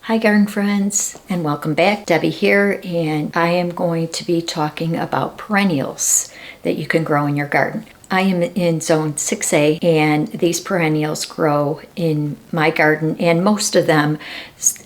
Hi garden friends, and welcome back. Debbie here, and I am going to be talking about perennials that you can grow in your garden. I am in zone 6A, and these perennials grow in my garden, and most of them,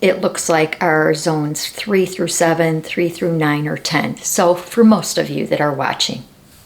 it looks like, are zones 3 through 7, 3 through 9, or 10. So for most of you that are watching.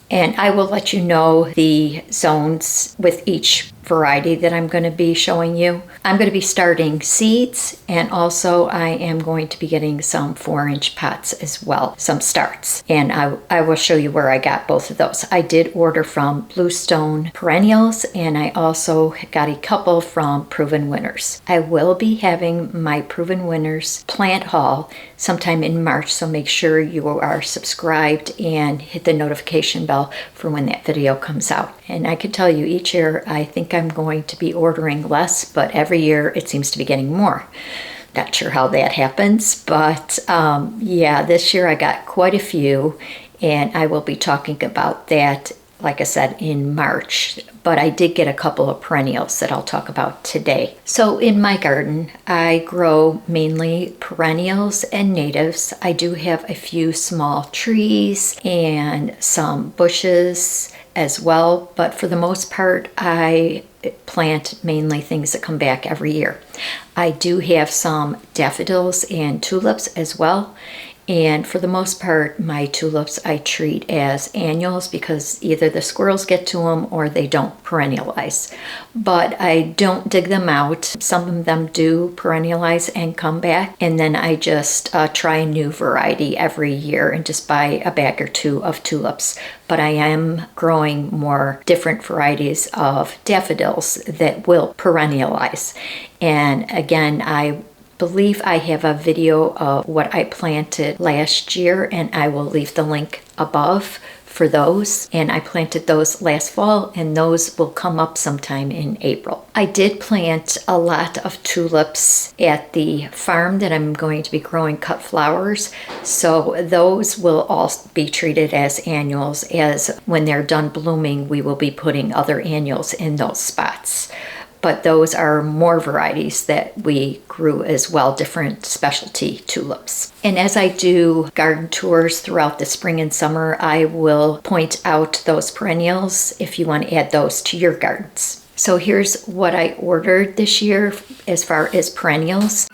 And I will let you know the zones with each variety that I'm going to be showing you. I'm going to be starting seeds, and also I am going to be getting some 4-inch pots as well, some starts. And I will show you where I got both of those. I did order from Bluestem Perennials, and I also got a couple from Proven Winners. I will be having my Proven Winners plant haul sometime in March, so make sure you are subscribed and hit the notification bell for when that video comes out. And I can tell you, each year I think I'm going to be ordering less, but every year it seems to be getting more. Not sure how that happens, but yeah, this year I got quite a few, and I will be talking about that, like I said, in March. But I did get a couple of perennials that I'll talk about today. So in my garden, I grow mainly perennials and natives. I do have a few small trees and some bushes as well, but for the most part, I plant mainly things that come back every year. I do have some daffodils and tulips as well. And for the most part, my tulips I treat as annuals because either the squirrels get to them or they don't perennialize. But I don't dig them out. Some of them do perennialize and come back. And then I just try a new variety every year and just buy a bag or two of tulips. But I am growing more different varieties of daffodils that will perennialize. And again, I believe I have a video of what I planted last year, and I will leave the link above for those. And I planted those last fall, and those will come up sometime in April. I did plant a lot of tulips at the farm that I'm going to be growing cut flowers, so those will all be treated as annuals, as when they're done blooming we will be putting other annuals in those spots. But those are more varieties that we grew as well, different specialty tulips. And as I do garden tours throughout the spring and summer, I will point out those perennials if you want to add those to your gardens. So here's what I ordered this year as far as perennials.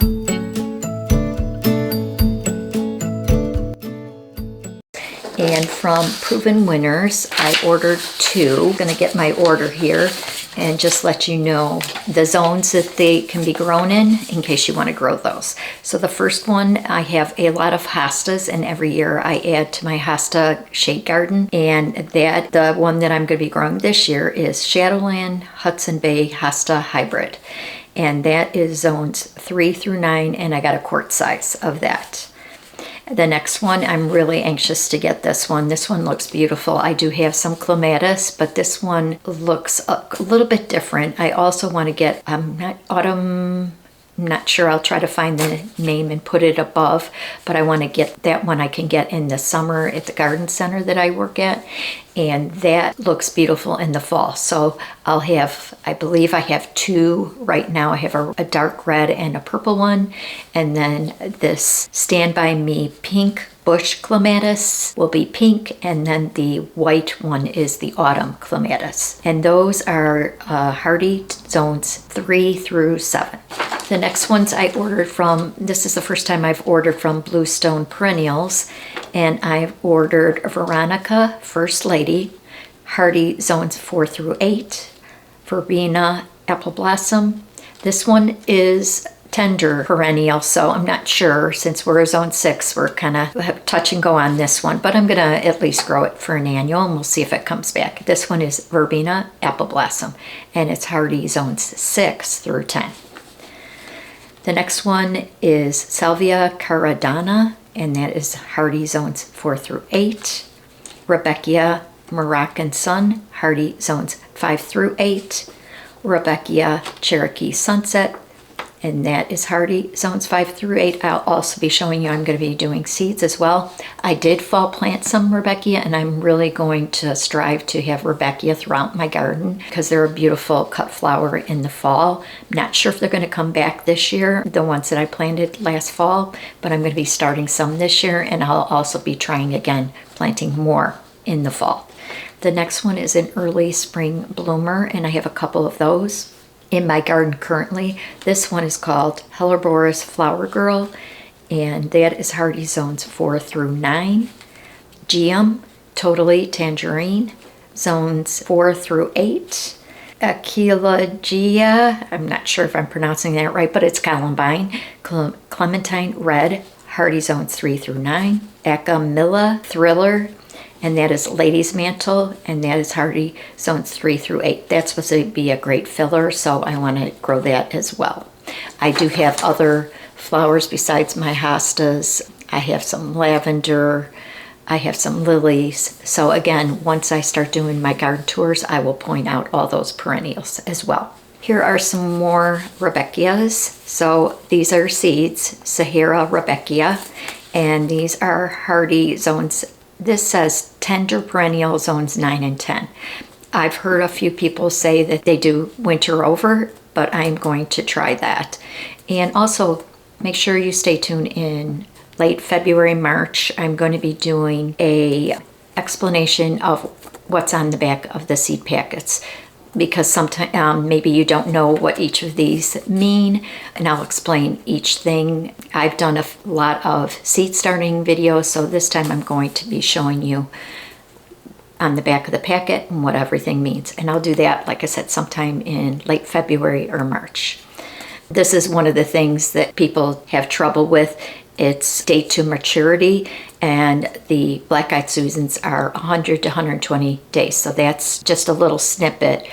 And from Proven Winners, I ordered 2. I'm gonna get my order here and just let you know the zones that they can be grown in case you want to grow those. So the first one, I have a lot of hostas, and every year I add to my hosta shade garden. And the one that I'm going to be growing this year is Shadowland Hudson Bay Hosta Hybrid. And that is zones 3 through 9, and I got a quart size of that. The next one, I'm really anxious to get this one. This one looks beautiful. I do have some clematis, but this one looks a little bit different. I also want to get autumn, I'm not sure, I'll try to find the name and put it above, but I want to get that one I can get in the summer at the garden center that I work at. And that looks beautiful in the fall. So I'll have, I believe I have 2 right now. I have a dark red and a purple one. And then this Stand By Me pink bush clematis will be pink. And then the white one is the autumn clematis. And those are hardy zones 3 through 7. The next ones I ordered from, this is the first time I've ordered from Bluestem Perennials, and I've ordered Veronica First Lady, hardy zones 4 through 8, Verbena Apple Blossom. This one is tender perennial, so I'm not sure, since we're a zone 6, we're kind of touch and go on this one, but I'm gonna at least grow it for an annual and we'll see if it comes back. This one is Verbena Apple Blossom, and it's hardy zones 6 through 10. The next one is Salvia Caradana, and that is hardy zones 4 through 8. Rebecca Moroccan Sun, hardy zones 5 through 8. Rebecca Cherokee Sunset, and that is hardy zones 5 through 8. I'll also be showing you, I'm going to be doing seeds as well. I did fall plant some Rudbeckia, and I'm really going to strive to have Rudbeckia throughout my garden because they're a beautiful cut flower in the fall. I'm not sure if they're going to come back this year, the ones that I planted last fall, but I'm going to be starting some this year, and I'll also be trying again planting more in the fall. The next one is an early spring bloomer, and I have a couple of those in my garden currently. This one is called Helleborus Flower Girl, and that is hardy zones 4 through 9. Geum, totally tangerine, zones 4 through 8. Aquilogia, I'm not sure if I'm pronouncing that right, but it's columbine. Clementine red, hardy zones 3 through 9. Acamilla thriller, and that is Lady's Mantle, and that is hardy zones 3 through 8. That's supposed to be a great filler, so I want to grow that as well. I do have other flowers besides my hostas. I have some lavender, I have some lilies. So again, once I start doing my garden tours, I will point out all those perennials as well. Here are some more Rudbeckias. So these are seeds, Sahara Rudbeckia, and these are hardy zones. This says tender perennial zones 9 and 10. I've heard a few people say that they do winter over, but I'm going to try that. And also make sure you stay tuned in late February, March. I'm going to be doing a explanation of what's on the back of the seed packets, because sometimes maybe you don't know what each of these mean, and I'll explain each thing. I've done a lot of seed starting videos, so this time I'm going to be showing you on the back of the packet and what everything means. And I'll do that, like I said, sometime in late February or March. This is one of the things that people have trouble with. It's date to maturity, and the black-eyed Susans are 100 to 120 days. So that's just a little snippet.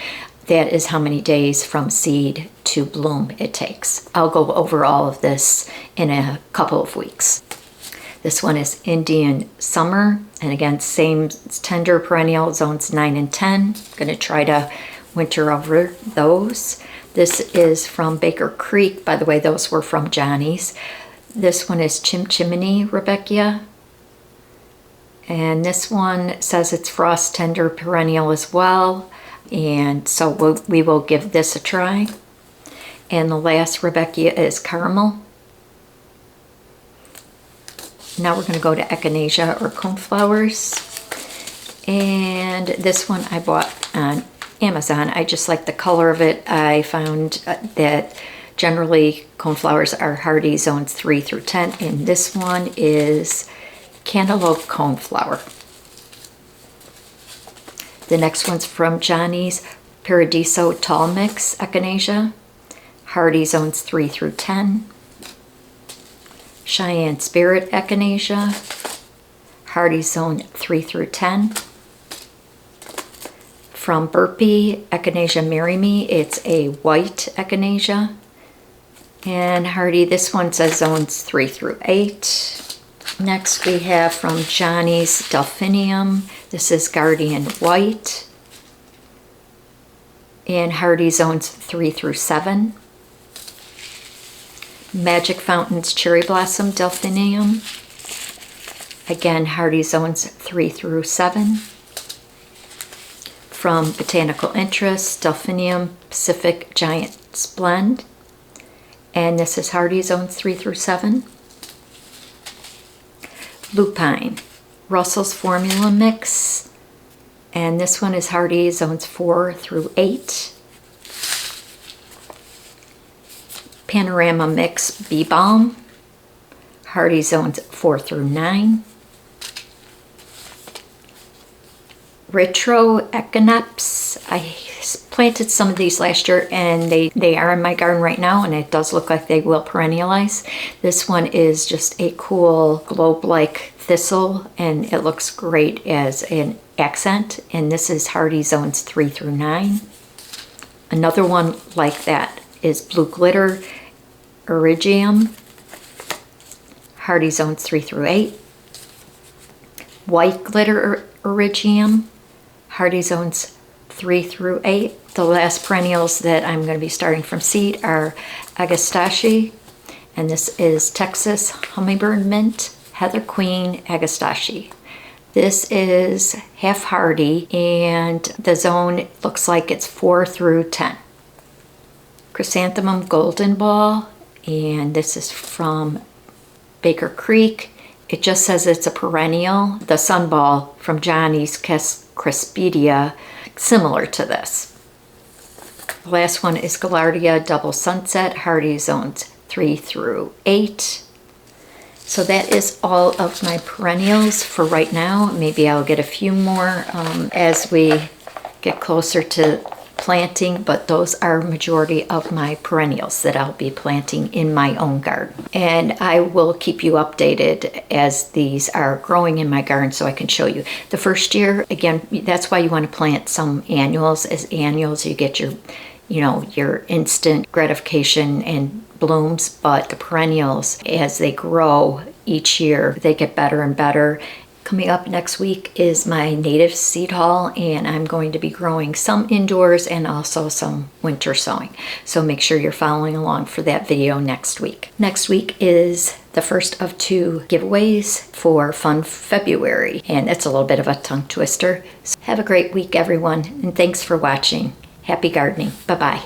That is how many days from seed to bloom it takes. I'll go over all of this in a couple of weeks. This one is Indian Summer, and again, same tender perennial zones 9 and 10. I'm going to try to winter over those. This is from Baker Creek. By the way, those were from Johnny's. This one is Chimchimney Rudbeckia, and this one says it's frost tender perennial as well, and so we will give this a try. And the last Rudbeckia is Caramel. Now we're going to go to Echinacea or coneflowers, and this one I bought on Amazon. I just like the color of it. I found that generally coneflowers are hardy zones 3 through 10, and this one is Cantaloupe Coneflower. The next one's from Johnny's, Paradiso Tall Mix Echinacea, hardy zones 3 through 10. Cheyenne Spirit Echinacea, hardy zone 3 through 10. From Burpee Echinacea Marry Me, it's a white echinacea, and hardy, this one says zones 3 through 8. Next we have from Johnny's Delphinium. This is Guardian White, and hardy zones 3 through 7. Magic Fountains Cherry Blossom Delphinium, again hardy zones 3 through 7. From Botanical Interests, Delphinium Pacific Giant Splend, and this is hardy zones 3 through 7. Lupine, Russell's Formula Mix, and this one is hardy zones 4 through 8. Panorama Mix Bee Balm, hardy zones 4 through 9. Retro Echinops. I planted some of these last year, and they are in my garden right now, and it does look like they will perennialize. This one is just a cool globe-like thistle, and it looks great as an accent, and this is hardy zones 3 through 9. Another one like that is Blue Glitter Erigeum, hardy zones 3 through 8. White Glitter Erigeum, hardy zones 3 through 8. The last perennials that I'm going to be starting from seed are Agastache, and this is Texas Hummingbird Mint, Heather Queen, Agastache. This is half hardy, and the zone looks like it's 4 through 10. Chrysanthemum Golden Ball, and this is from Baker Creek. It just says it's a perennial. The Sunball from Johnny's Crespedia, similar to this. The last one is Gaillardia Double Sunset, hardy zones 3 through 8. So that is all of my perennials for right now. Maybe I'll get a few more as we get closer to planting, but those are majority of my perennials that I'll be planting in my own garden. And I will keep you updated as these are growing in my garden so I can show you. The first year, again, that's why you want to plant some annuals. As annuals, you get your, your instant gratification and blooms, but the perennials, as they grow each year, they get better and better. Coming up next week is my native seed haul, and I'm going to be growing some indoors and also some winter sowing. So make sure you're following along for that video next week. Next week is the first of 2 giveaways for Fun February, and it's a little bit of a tongue twister. So have a great week, everyone, and thanks for watching. Happy gardening. Bye-bye.